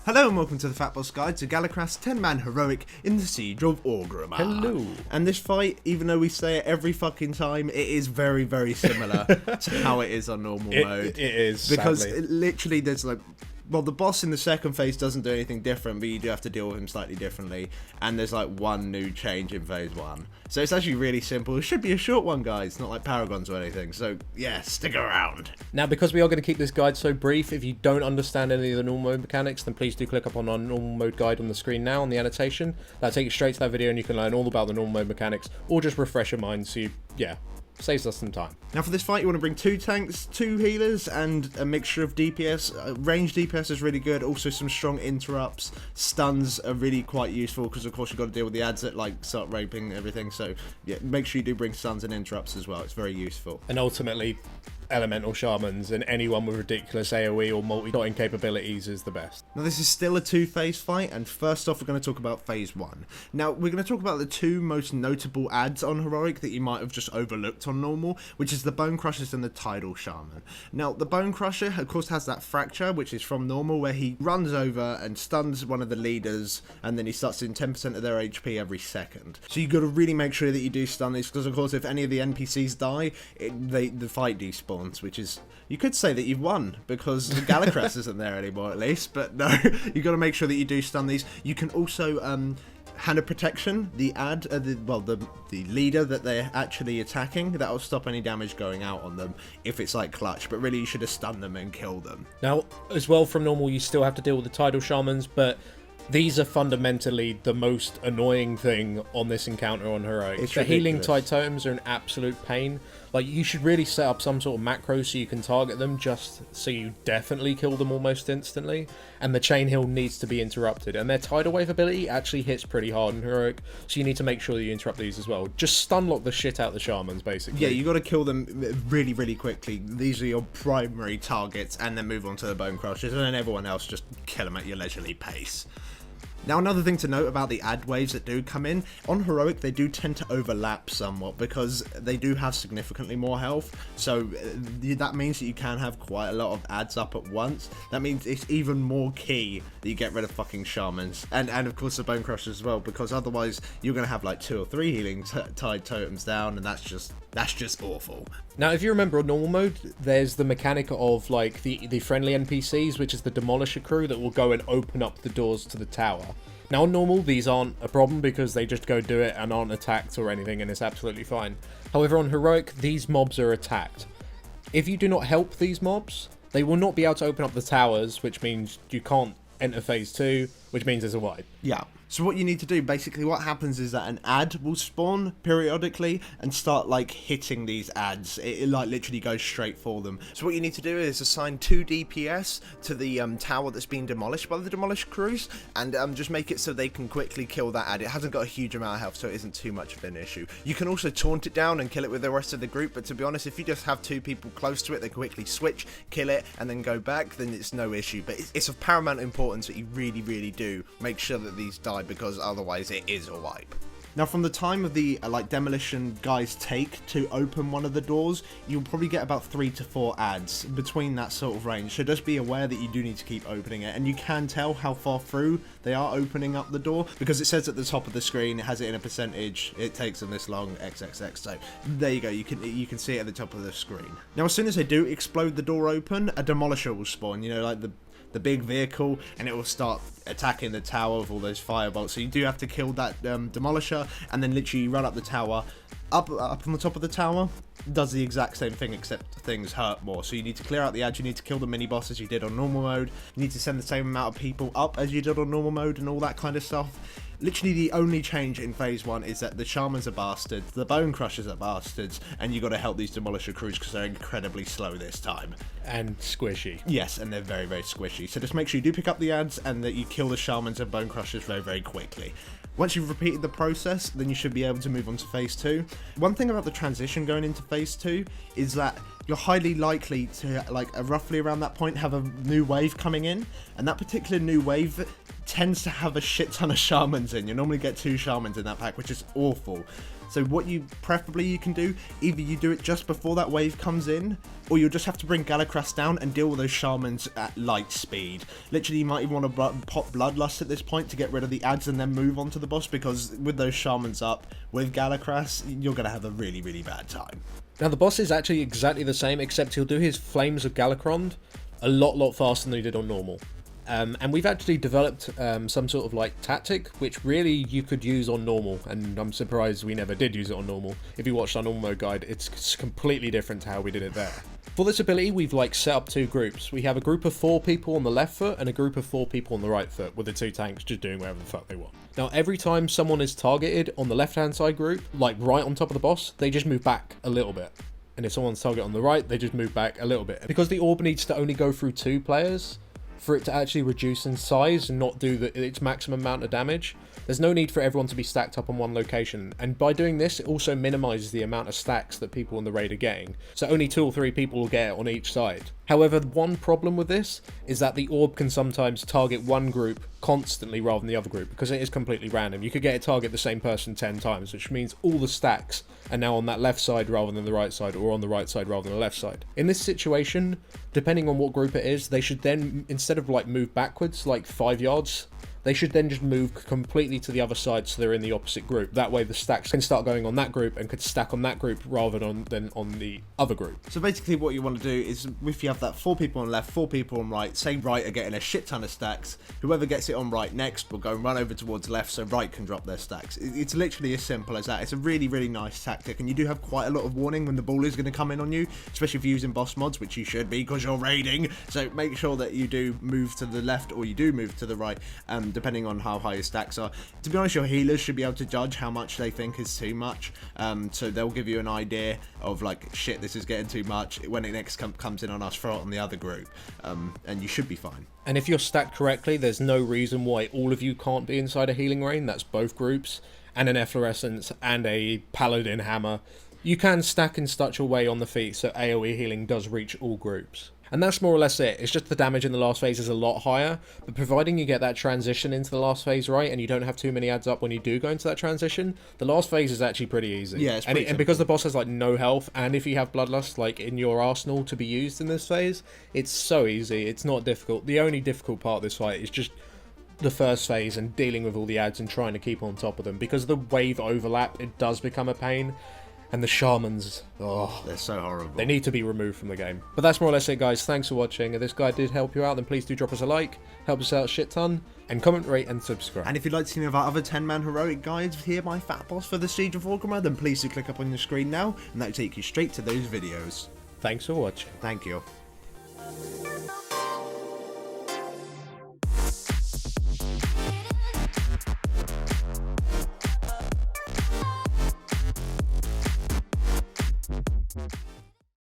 Hello and welcome to the FatBoss Guide to Galakras 10-man heroic in the Siege of Orgrimmar. Hello. And this fight, even though we say it every fucking time, it is very, very similar to how it is on normal mode. It is, because sadly. literally there's like, well, the boss in the second phase doesn't do anything different, but you do have to deal with him slightly differently. And there's like one new change in phase 1. So it's actually really simple. It should be a short one, guys, not like Paragons or anything. So yeah, stick around. Now, because we are going to keep this guide so brief, if you don't understand any of the normal mode mechanics, then please do click up on our normal mode guide on the screen now on the annotation. That'll take you straight to that video and you can learn all about the normal mode mechanics, or just refresh your mind so you, saves us some time. Now for this fight, you want to bring 2 tanks, 2 healers, and a mixture of DPS. Range DPS is really good. Also some strong interrupts. Stuns are really quite useful because of course you've got to deal with the ads that like start raping everything. So yeah, make sure you do bring stuns and interrupts as well. It's very useful. And ultimately, elemental shamans and anyone with ridiculous AoE or multi-dotting capabilities is the best. Now this is still a 2-phase fight, and first off we're going to talk about phase 1. Now we're going to talk about the 2 most notable ads on heroic that you might have just overlooked on normal, which is the Bone Crushers and the Tidal Shaman. Now the Bone Crusher of course has that fracture, which is from normal, where he runs over and stuns one of the leaders, and then he starts doing 10% of their HP every second. So you've got to really make sure that you do stun these, because of course if any of the NPCs die, the fight despawns. Which is, you could say that you've won because the Galakras isn't there anymore at least, but no, you've got to make sure that you do stun these. You can also hand of protection the the leader that they're actually attacking. That will stop any damage going out on them if it's like clutch, but really you should have stunned them and killed them. Now, as well, from normal you still have to deal with the tidal shamans, but these are fundamentally the most annoying thing on this encounter on heroic. It's the healing ridiculous. tide totems are an absolute pain. Like, you should really set up some sort of macro so you can target them, just so you definitely kill them almost instantly. And the chain heal needs to be interrupted, and their tidal wave ability actually hits pretty hard in heroic, so you need to make sure that you interrupt these as well. Just stun lock the shit out of the shamans, basically. Yeah, you got to kill them really, really quickly. These are your primary targets, and then move on to the Bone Crushers, and then everyone else just kill them at your leisurely pace. Now, another thing to note about the ad waves that do come in, on heroic they do tend to overlap somewhat because they do have significantly more health, so that means that you can have quite a lot of ads up at once. That means it's even more key that you get rid of fucking shamans, and of course the Bone Crushers as well, because otherwise you're going to have like 2 or 3 healing tide totems down, and that's just awful. Now, if you remember on normal mode, there's the mechanic of like the friendly NPCs, which is the demolisher crew that will go and open up the doors to the tower. Now on normal, these aren't a problem because they just go do it and aren't attacked or anything, and it's absolutely fine. However, on heroic, these mobs are attacked. If you do not help these mobs, they will not be able to open up the towers, which means you can't enter phase 2, which means there's a wipe. Yeah. So what you need to do, basically what happens is that an ad will spawn periodically and start like hitting these ads. It like literally goes straight for them. So what you need to do is assign 2 DPS to the tower that's being demolished by the demolish crews, and just make it so they can quickly kill that ad. It hasn't got a huge amount of health, so it isn't too much of an issue. You can also taunt it down and kill it with the rest of the group, but to be honest, if you just have 2 people close to it, they quickly switch, kill it, and then go back, then it's no issue. But it's of paramount importance that you really, really do make sure that these die, because otherwise it is a wipe. Now, from the time of the like demolition guys take to open one of the doors, you'll probably get about 3 to 4 ads between that sort of range. So just be aware that you do need to keep opening it, and you can tell how far through they are opening up the door because it says at the top of the screen, it has it in a percentage, it takes them this long, XXX. So there you go, you can see it at the top of the screen. Now, as soon as they do explode the door open, a demolisher will spawn, you know, like the big vehicle, and it will start attacking the tower with all those firebolts. So you do have to kill that demolisher, and then literally run up the tower. Up on the top of the tower does the exact same thing, except things hurt more. So you need to clear out the ads, you need to kill the mini bosses you did on normal mode, you need to send the same amount of people up as you did on normal mode, and all that kind of stuff. Literally the only change in phase 1 is that the shamans are bastards, the Bone Crushers are bastards, and you got to help these demolisher crews because they're incredibly slow this time. And squishy. Yes, and they're very, very squishy. So just make sure you do pick up the ads and that you kill the shamans and Bone Crushers very, very quickly. Once you've repeated the process, then you should be able to move on to phase 2. One thing about the transition going into phase 2 is that you're highly likely to, like, roughly around that point, have a new wave coming in, and that particular new wave tends to have a shit ton of shamans in. You normally get 2 shamans in that pack, which is awful. So what you preferably you can do, either you do it just before that wave comes in, or you'll just have to bring Galakras down and deal with those shamans at light speed. Literally, you might even want to pop Bloodlust at this point to get rid of the ads and then move on to the boss, because with those shamans up with Galakras, you're going to have a really, really bad time. Now the boss is actually exactly the same, except he'll do his Flames of Galakron a lot faster than he did on normal. And we've actually developed some sort of like tactic, which really you could use on normal, and I'm surprised we never did use it on normal. If you watched our normal mode guide, it's completely different to how we did it there. For this ability, we've like set up 2 groups. We have a group of 4 people on the left foot and a group of 4 people on the right foot, with the 2 tanks just doing whatever the fuck they want. Now every time someone is targeted on the left hand side group, like right on top of the boss, they just move back a little bit. And if someone's targeted on the right, they just move back a little bit. Because the orb needs to only go through 2 players, for it to actually reduce in size and not do its maximum amount of damage, there's no need for everyone to be stacked up on one location, and by doing this it also minimises the amount of stacks that people in the raid are getting, so only 2 or 3 people will get it on each side. However, one problem with this is that the orb can sometimes target one group constantly rather than the other group, because it is completely random. You could get it target the same person 10 times, which means all the stacks are now on that left side rather than the right side, or on the right side rather than the left side. In this situation, depending on what group it is, they should then, instead of like move backwards like 5 yards, they should then just move completely to the other side so they're in the opposite group. That way the stacks can start going on that group and could stack on that group rather than on the other group. So basically what you want to do is, if you have that 4 people on left, 4 people on right, say right are getting a shit ton of stacks, whoever gets it on right next will go and run over towards left so right can drop their stacks. It's literally as simple as that. It's a really, really nice tactic, and you do have quite a lot of warning when the ball is going to come in on you, especially if you're using boss mods, which you should be because you're raiding. So make sure that you do move to the left or you do move to the right, depending on how high your stacks are. To be honest, your healers should be able to judge how much they think is too much, so they'll give you an idea of like, shit, this is getting too much. When it next comes in on us, throw it on the other group, and you should be fine. And if you're stacked correctly, there's no reason why all of you can't be inside a healing rain. That's both groups, and an efflorescence and a paladin hammer. You can stack in such a way on the feet so AoE healing does reach all groups. And that's more or less it. It's just the damage in the last phase is a lot higher, but providing you get that transition into the last phase right, and you don't have too many adds up when you do go into that transition, the last phase is actually pretty easy. Yeah, it's pretty and because the boss has like no health, and if you have Bloodlust like in your arsenal to be used in this phase, it's so easy. It's not difficult. The only difficult part of this fight is just the first phase and dealing with all the adds and trying to keep on top of them. Because of the wave overlap, it does become a pain. And the shamans, oh, they're so horrible. They need to be removed from the game. But that's more or less it, guys. Thanks for watching. If this guide did help you out, then please do drop us a like, help us out a shit ton, and comment, rate, and subscribe. And if you'd like to see any of our other 10-man heroic guides here by FatBoss for the Siege of Orgrimmar, then please do click up on your screen now, and that will take you straight to those videos. Thanks for watching. Thank you.